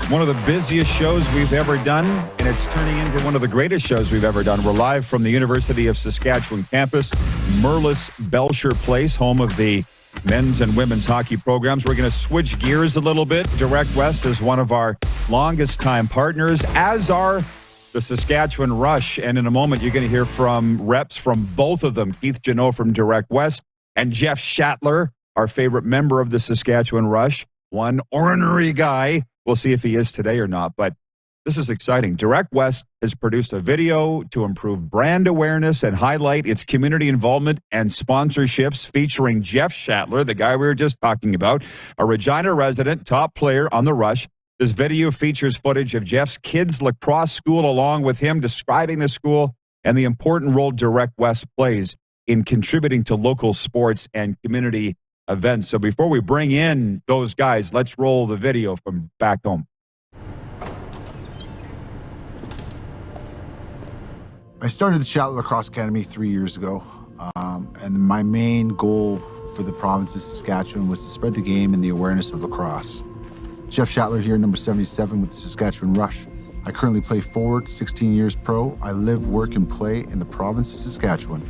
One of the busiest shows we've ever done, and it's turning into one of the greatest shows we've ever done. We're live from the University of Saskatchewan campus, Merlis Belcher Place, home of the men's and women's hockey programs. We're going to switch gears a little bit. Directwest is one of our longest time partners, as are the Saskatchewan Rush. And in a moment, you're going to hear from reps from both of them, Keith Jeannot from Directwest and Jeff Shattler, our favorite member of the Saskatchewan Rush, one ornery guy. We'll see if he is today or not, but this is exciting. Directwest has produced a video to improve brand awareness and highlight its community involvement and sponsorships, featuring Jeff Shattler, the guy we were just talking about, a Regina resident, top player on the Rush. This video features footage of Jeff's kids' lacrosse school, along with him describing the school and the important role Directwest plays in contributing to local sports and community events. So before we bring in those guys, let's roll the video from back home. I started the Shattler Lacrosse Academy 3 years ago, and my main goal for the province of Saskatchewan was to spread the game and the awareness of lacrosse. Jeff Shattler here, number 77 with the Saskatchewan Rush. I currently play forward, 16 years pro. I live, work, and play in the province of Saskatchewan.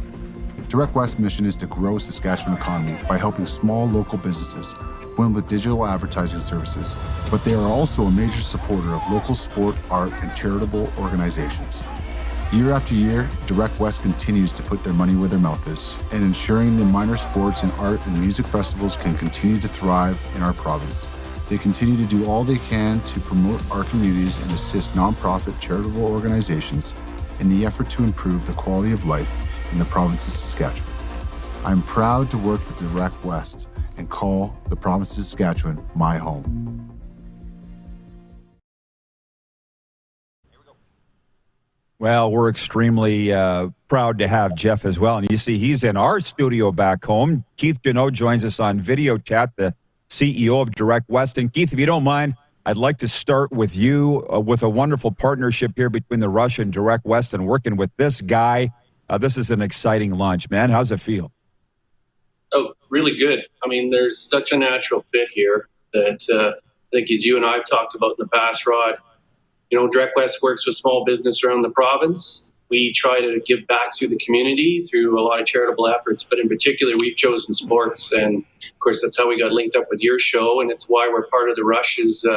Directwest's mission is to grow Saskatchewan economy by helping small local businesses win with digital advertising services, but they are also a major supporter of local sport, art, and charitable organizations. Year after year, Directwest continues to put their money where their mouth is, and ensuring the minor sports and art and music festivals can continue to thrive in our province. They continue to do all they can to promote our communities and assist nonprofit charitable organizations in the effort to improve the quality of life in the province of Saskatchewan. I'm proud to work with Directwest and call the province of Saskatchewan my home. Well, we're extremely proud to have Jeff as well. And you see, he's in our studio back home. Keith Jeannot joins us on video chat, the CEO of Directwest. And Keith, if you don't mind, I'd like to start with you with a wonderful partnership here between the Rush and Directwest and working with this guy. This is an exciting launch, man. How's it feel? Oh, really good. I mean, there's such a natural fit here that I think, as you and I have talked about in the past, Rod, you know, Directwest works with small business around the province. We try to give back through the community through a lot of charitable efforts, but in particular, we've chosen sports. And of course, that's how we got linked up with your show, and it's why we're part of the Rush's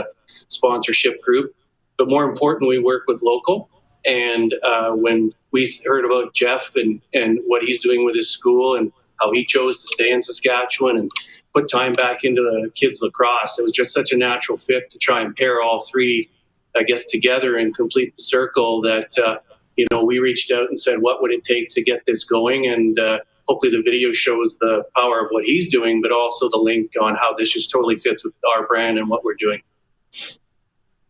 sponsorship group. But more importantly, we work with local. And when we heard about Jeff and what he's doing with his school and how he chose to stay in Saskatchewan and put time back into the kids' lacrosse, it was just such a natural fit to try and pair all three, I guess, together and complete the circle that, you know, we reached out and said, what would it take to get this going? And hopefully the video shows the power of what he's doing, but also the link on how this just totally fits with our brand and what we're doing.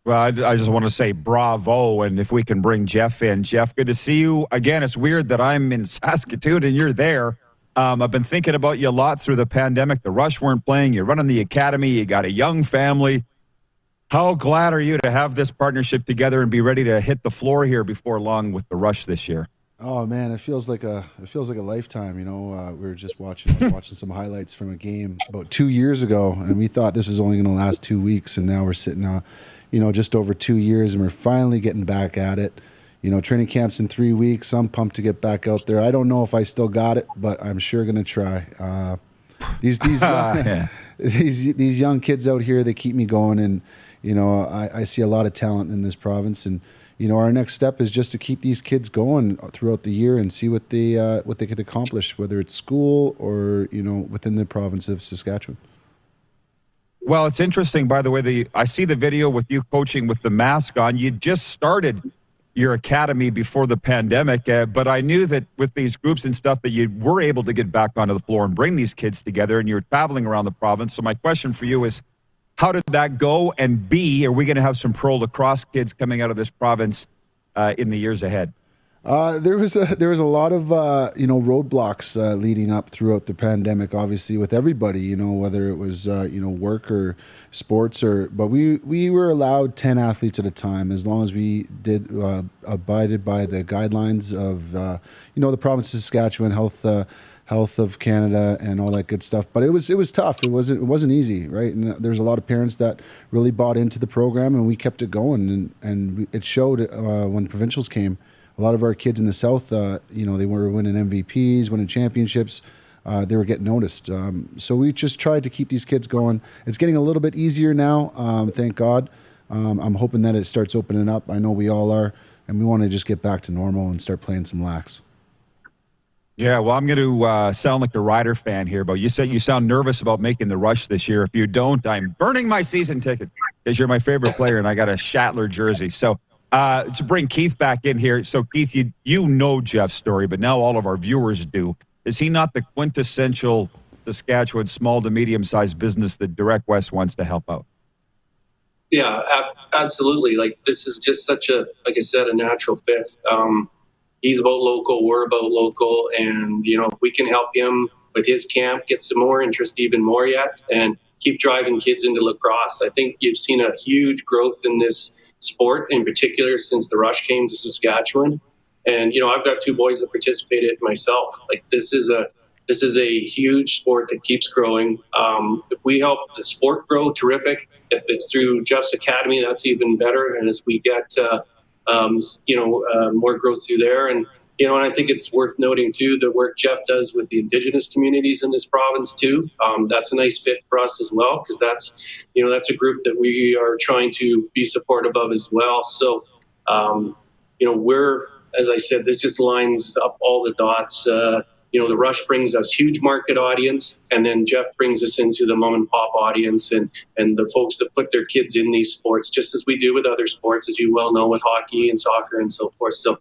Well, I just want to say bravo, and if we can bring Jeff in. Jeff, good to see you. Again, it's weird that I'm in Saskatoon and you're there. I've been thinking about you a lot through the pandemic. The Rush weren't playing. You're running the academy. You got a young family. How glad are you to have this partnership together and be ready to hit the floor here before long with the Rush this year? Oh man, it feels like a lifetime. You know, we were just watching some highlights from a game about 2 years ago, and we thought this was only going to last 2 weeks, and now we're sitting just over 2 years, and we're finally getting back at it. You know, training camp's in 3 weeks. I'm pumped to get back out there. I don't know if I still got it, but I'm sure going to try. These young kids out here, they keep me going, and you know, I see a lot of talent in this province, and you know, our next step is just to keep these kids going throughout the year and see what they can accomplish, whether it's school or, you know, within the province of Saskatchewan. Well, it's interesting, by the way, I see the video with you coaching with the mask on. You just started your academy before the pandemic, but I knew that with these groups and stuff that you were able to get back onto the floor and bring these kids together, and you're traveling around the province. So my question for you is, how did that go? And B, are we going to have some pro lacrosse kids coming out of this province in the years ahead? There was a lot of roadblocks leading up throughout the pandemic, obviously with everybody, you know, whether it was work or sports but we were allowed 10 athletes at a time, as long as we did abided by the guidelines of the province of Saskatchewan Health of Canada and all that good stuff. But it was tough. It wasn't easy, right? And there's a lot of parents that really bought into the program, and we kept it going. And it showed when provincials came. A lot of our kids in the South, they were winning MVPs, winning championships. They were getting noticed. So we just tried to keep these kids going. It's getting a little bit easier now, thank God. I'm hoping that it starts opening up. I know we all are, and we want to just get back to normal and start playing some lax. Yeah, well, I'm going to sound like a Rider fan here, but you said you sound nervous about making the Rush this year. If you don't, I'm burning my season tickets because you're my favorite player, and I got a Shattler jersey. So to bring Keith back in here. So, Keith, you know Jeff's story, but now all of our viewers do. Is he not the quintessential Saskatchewan small to medium-sized business that Direct West wants to help out? Yeah, absolutely. Like, this is just such a, like I said, a natural fit. He's about local, we're about local, and, if we can help him with his camp, get some more interest, even more yet, and keep driving kids into lacrosse. I think you've seen a huge growth in this sport, in particular, since the Rush came to Saskatchewan. And, I've got 2 boys that participated myself. Like, this is a huge sport that keeps growing. If we help the sport grow, terrific. If it's through Jeff's Academy, that's even better. And as we get, more growth through there. And, and I think it's worth noting, too, the work Jeff does with the Indigenous communities in this province, too. That's a nice fit for us as well, because that's a group that we are trying to be supportive of as well. So, we're, as I said, this just lines up all the dots. The Rush brings us huge market audience, and then Jeff brings us into the mom and pop audience and the folks that put their kids in these sports, just as we do with other sports, as you well know, with hockey and soccer and so forth. So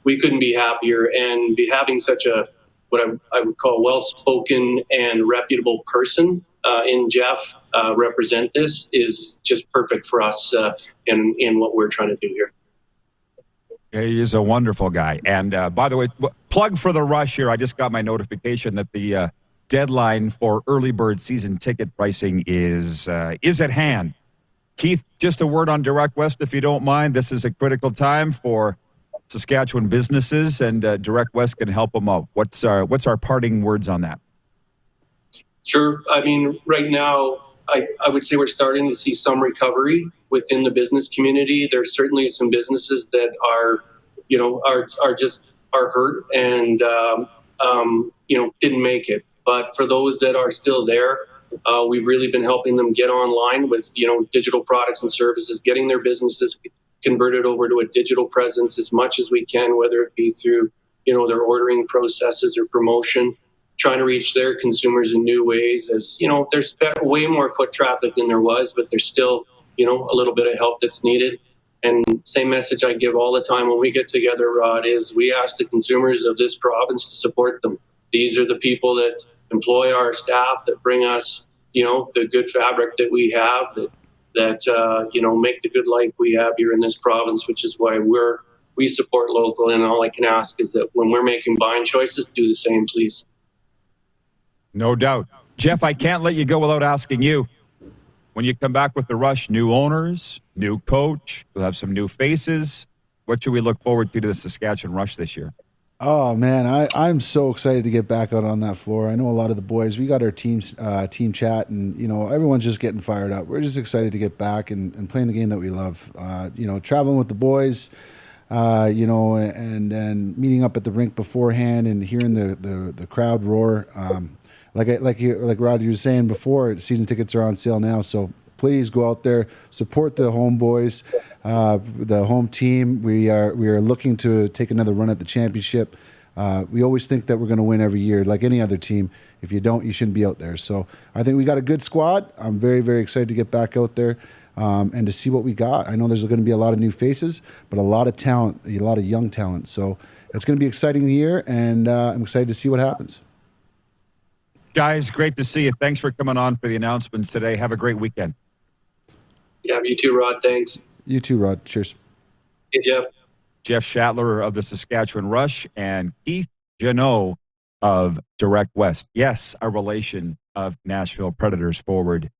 we couldn't be happier, and be having such a, what I would call well-spoken and reputable person in Jeff represent this is just perfect for us in what we're trying to do here. He is a wonderful guy. And by the way, plug for the Rush here. I just got my notification that the deadline for early bird season ticket pricing is at hand. Keith, just a word on Direct West, if you don't mind. This is a critical time for Saskatchewan businesses, and Direct West can help them out. What's our parting words on that? Sure. I mean, right now, I would say we're starting to see some recovery within the business community. There's certainly some businesses that are hurt and didn't make it. But for those that are still there, we've really been helping them get online with digital products and services, getting their businesses converted over to a digital presence as much as we can, whether it be through their ordering processes or promotion, trying to reach their consumers in new ways. As there's way more foot traffic than there was, but there's still a little bit of help that's needed. And same message I give all the time when we get together, Rod, is we ask the consumers of this province to support them. These are the people that employ our staff, that bring us the good fabric that we have, that make the good life we have here in this province, which is why we support local. And all I can ask is that when we're making buying choices, do the same, please. No doubt. Jeff, I can't let you go without asking you. When you come back with the Rush, new owners, new coach, we'll have some new faces. What should we look forward to the Saskatchewan Rush this year? Oh, man, I'm so excited to get back out on that floor. I know a lot of the boys. We got our team chat, and, everyone's just getting fired up. We're just excited to get back and playing the game that we love. Traveling with the boys, and then meeting up at the rink beforehand and hearing the crowd roar. Like Rod, you were saying before, season tickets are on sale now, so please go out there, support the homeboys, the home team. We are looking to take another run at the championship. We always think that we're going to win every year, like any other team. If you don't, you shouldn't be out there. So I think we got a good squad. I'm very, very excited to get back out there and to see what we got. I know there's going to be a lot of new faces, but a lot of talent, a lot of young talent. So it's going to be an exciting year, and I'm excited to see what happens. Guys, great to see you. Thanks for coming on for the announcements today. Have a great weekend. Yeah, you too, Rod. Thanks. You too, Rod. Cheers. Hey, Jeff. Jeff Shattler of the Saskatchewan Rush and Keith Jeannot of Direct West. Yes, a relation of Nashville Predators forward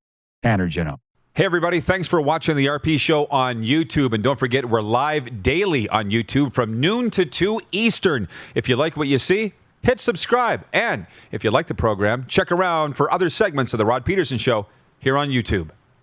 Tanner Jeannot. Hey, everybody. Thanks for watching the RP Show on YouTube. And don't forget, we're live daily on YouTube from noon to 2 Eastern. If you like what you see, hit subscribe. And if you like the program, check around for other segments of The Rod Pedersen Show here on YouTube.